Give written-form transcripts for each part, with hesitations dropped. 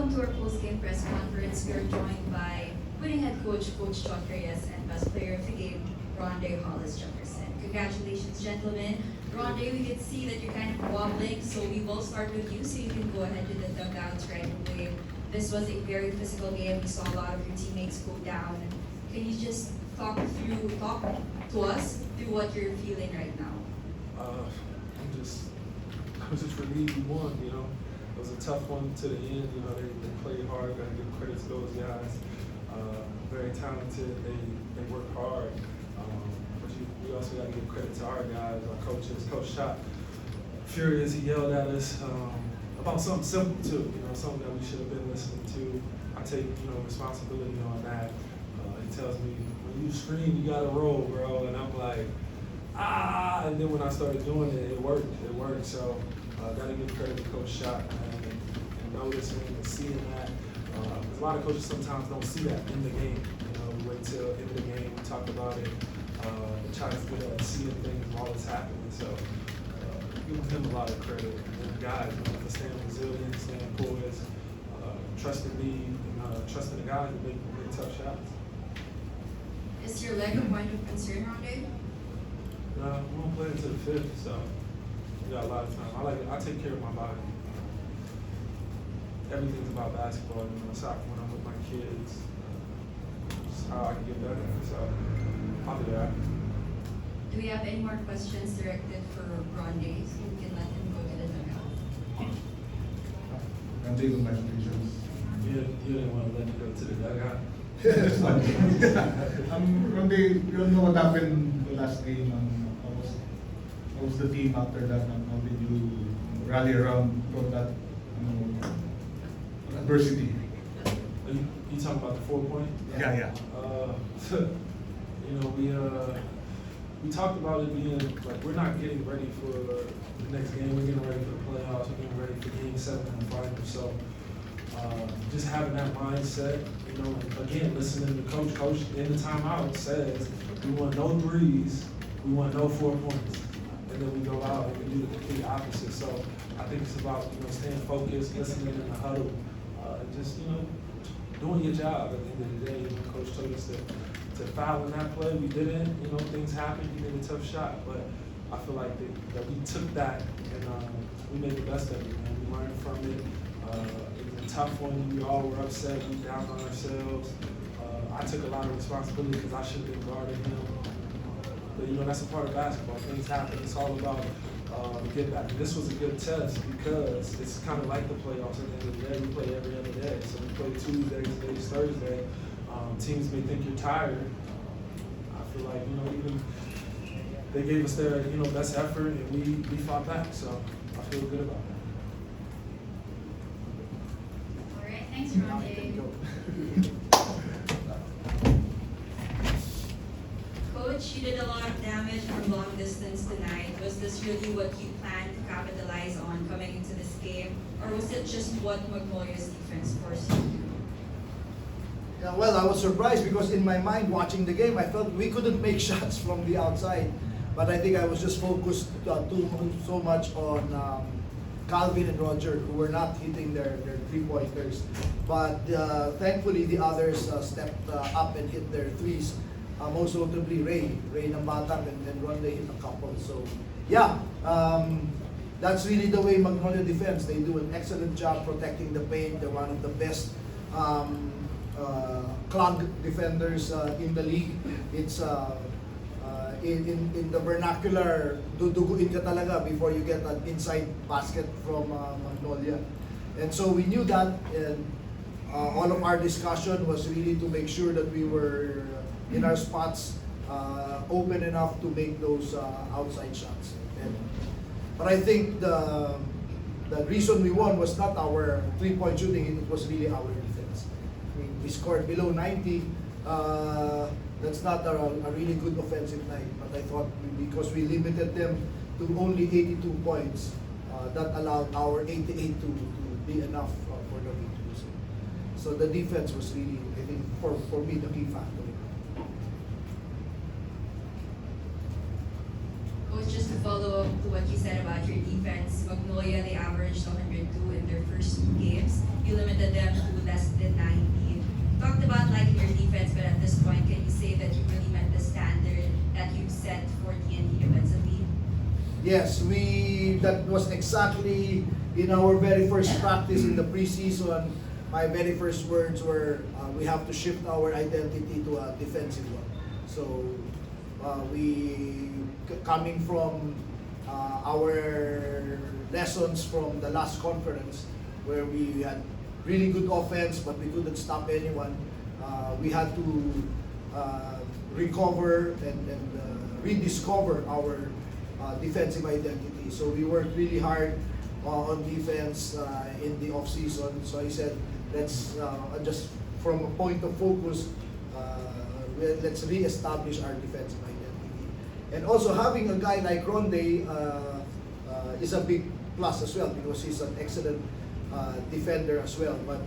welcome to our post-game press conference. We are joined by winning head coach, Coach Chot Reyes, and best player of the game, Rondae Hollis-Jefferson. Congratulations, gentlemen. Rondae, we can see that you're kind of wobbling, so we will start with you, so you can go ahead to the dugouts right away. This was a very physical game. We saw a lot of your teammates go down. Can you just talk to us through what you're feeling right now? I'm just relieved we won, you know. It was a tough one to the end, you know, they played hard, gotta give credit to those guys. Very talented, they work hard. But we also gotta give credit to our guys, our coaches. Coach Chot, furious, he yelled at us about something simple too, you know, something that we should have been listening to. I take, responsibility on that. He tells me, when you scream, you gotta roll, bro. And I'm like, and then when I started doing it, it worked. So gotta give credit to Coach Chot, and noticing and seeing that. Because a lot of coaches sometimes don't see that in the game. You know, we wait till the end of the game, we talk about it, and try to get at seeing things while it's happening. So give him a lot of credit. And the guys, for staying resilient, staying poised, trusting me, and trusting the guys to make tough shots. Is your leg a point of concern, Rondae? We won't play until the 5th, so we got a lot of time. I take care of my body. Everything's about basketball. Aside from when I'm with my kids, just how I can get better. So I'll do that. Do we have any more questions directed for Rondae, so we can let him go to the dugout? Rondae, congratulations. You didn't want to let me go to the dugout. Rondae, you don't know what happened the last game. How was the team after that? How did you rally around from that adversity? You talking about the 4-point? Yeah. We talked about it being like we're not getting ready for the next game. We're getting ready for the playoffs. We're getting ready for Game 7 and the final. So just having that mindset, and again, listening to Coach in the timeout says we want no threes, we want no 4 points. And then we go out and we do the complete opposite. So I think it's about, staying focused, listening in the huddle, and just, doing your job at the end of the day. Coach told us to foul in that play. We didn't, things happened, you made a tough shot. But I feel like that we took that and we made the best of it, and we learned from it. It was a tough one. We all were upset, we down on ourselves. I took a lot of responsibility because I should have been guarding him. But that's a part of basketball. Things happen. It's all about get back. And this was a good test because it's kind of like the playoffs. At the end of the day, we play every other day. So we play Tuesdays, today's Thursday. Teams may think you're tired. I feel like even they gave us their best effort, and we fought back. So I feel good about that. All right, thanks, Rondae. Coach, you did a lot of damage from long distance tonight. Was this really what you planned to capitalize on coming into this game? Or was it just what Magnolia's defense forced you to do? Yeah, well, I was surprised because in my mind watching the game, I felt we couldn't make shots from the outside. But I think I was just focused so much on Calvin and Roger, who were not hitting their three-pointers. But thankfully, the others stepped up and hit their threes. Most notably Ray Nambatang and Ronde hit a couple. So yeah, that's really the way Magnolia defends. They do an excellent job protecting the paint. They're one of the best clog defenders in the league. It's in the vernacular, duduguin ka talaga before you get an inside basket from Magnolia. And so we knew that, and all of our discussion was really to make sure that we were in our spots, open enough to make those outside shots. But I think the reason we won was not our three-point shooting, it was really our defense. I mean, we scored below 90. That's not a really good offensive night, but I thought because we limited them to only 82 points, that allowed our 88 to be enough for the victory. So the defense was really, I think, for me, the key factor. Coach, just to follow up to what you said about your defense, Magnolia, they averaged 102 in their first 2 games. You limited limited them to less than 90. Talked about like your defense, but at this point, can you say that you really met the standard that you set for TNT defensively? Yes, that was exactly in our very first practice in the preseason. My very first words were, we have to shift our identity to a defensive one. So coming from our lessons from the last conference, where we had really good offense but we couldn't stop anyone, we had to recover and rediscover our defensive identity. So we worked really hard on defense in the off season. So I said, let's just from a point of focus, let's re-establish our defensive identity. And also having a guy like Rondae is a big plus as well, because he's an excellent defender as well. But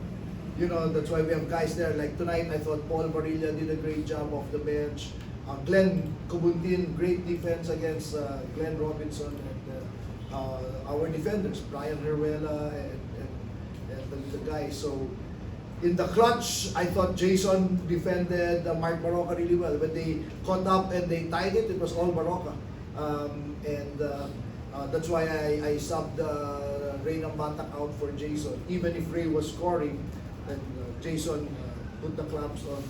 you know, that's why we have guys there. Like tonight, I thought Paul Barilla did a great job off the bench. Glenn Kubuntin, great defense against Glenn Robinson, and our defenders, Brian Heruela and the guys. So in the clutch, I thought Jason defended Mark Baroka really well. When they caught up and they tied it, it was all Baroka. That's why I subbed Ray Nambatak out for Jason. Even if Ray was scoring, then Jason put the clamps on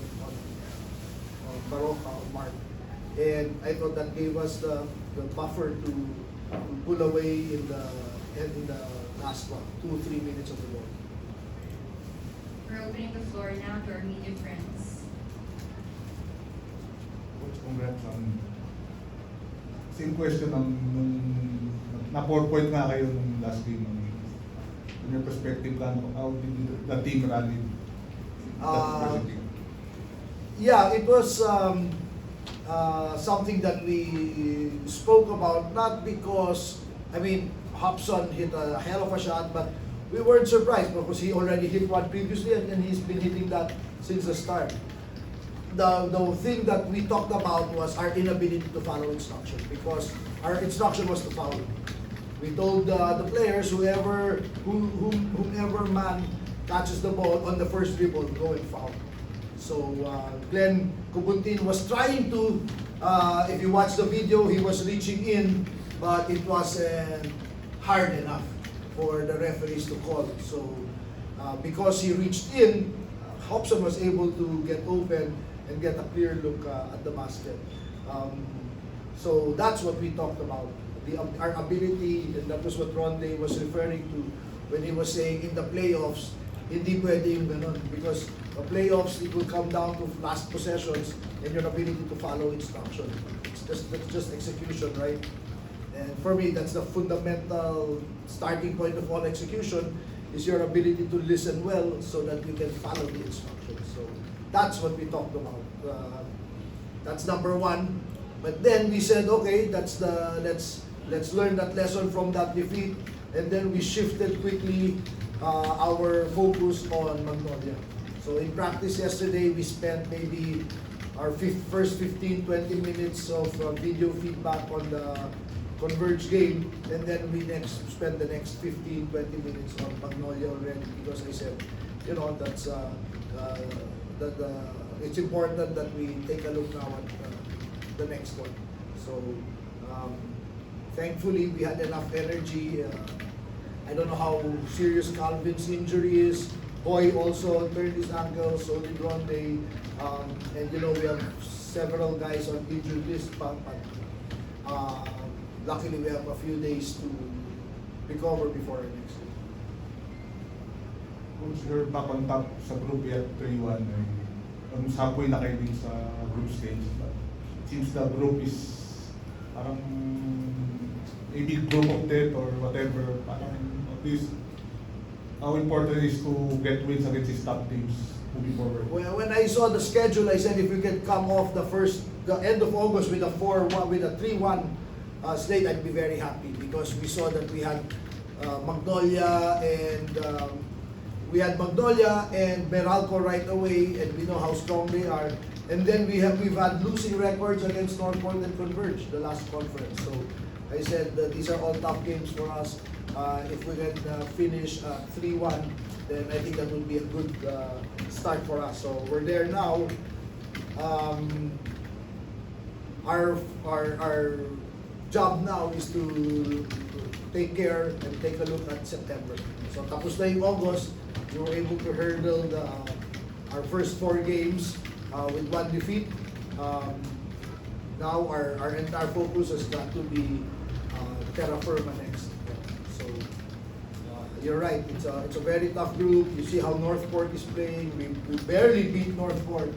Baroka, on Mark. And I thought that gave us the buffer to pull away in the last 2-3 minutes of the ball. We're opening the floor now to our media friends. Coach, congrats on same question nung na 4 point nga kayo nung last game. In your perspective, how did the team rally that game? Yeah, it was something that we spoke about, not because, I mean, Hobson hit a hell of a shot, but we weren't surprised because he already hit one previously and he's been hitting that since the start. The thing that we talked about was our inability to follow instruction, because our instruction was to foul. We told the players, whoever man catches the ball on the first dribble, go and foul. So Glenn Kubuntin was trying to, if you watch the video, he was reaching in, but it wasn't hard enough for the referees to call. So because he reached in, Hobson was able to get open and get a clear look at the basket. So that's what we talked about. Our ability, and that was what Rondae was referring to when he was saying in the playoffs, hindi pwede yung ganun. Because the playoffs, it will come down to last possessions and your ability to follow instruction. That's just execution, right? And for me, that's the fundamental starting point of all execution, is your ability to listen well so that you can follow the instructions. So that's what we talked about. That's number one. But then we said, okay, let's learn that lesson from that defeat, and then we shifted quickly our focus on Magnolia. So in practice yesterday, we spent maybe our first 15-20 minutes of video feedback on the Converge game, and then we spend the next 15-20 minutes on Magnolia already, because I said, you know, that's it's important that we take a look now at the next one. So thankfully we had enough energy. I don't know how serious Calvin's injury is. Boy also turned his ankle, so did Rondae. And you know, we have several guys on injured list, but luckily we have a few days to recover before our next game. Coach, you're back on top sa group at 3-1. Almost halfway na kayo din sa group stage. But it seems the group is parang maybe group of death or whatever. Parang at least how important it is to get wins against these top teams moving forward. Well, when I saw the schedule, I said if we could come off the end of August with a 3-1 slate, I'd be very happy, because we saw that we had Magnolia and Meralco right away, and we know how strong they are. And then we've had losing records against Northport and Converge, the last conference. So I said that these are all tough games for us. If we can finish 3-1, then I think that would be a good start for us. So we're there now. Our job now is to take care and take a look at September. So tapos na yung August, we were able to hurdle our first 4 games with 1 defeat. Now our entire focus has got to be terra firma next. So you're right, it's a very tough group. You see how Northport is playing. We barely beat Northport.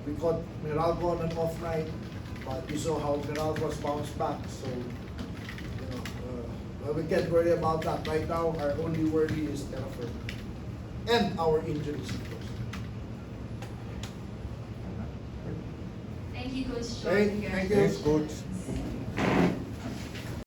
We caught Meralco on an off night, but you saw how Meralco's bounced back. So we can't worry about that. Right now, our only worry is terra firma and our injuries, of course. Thank you, Coach Chot. Thank you. Thanks, Coach.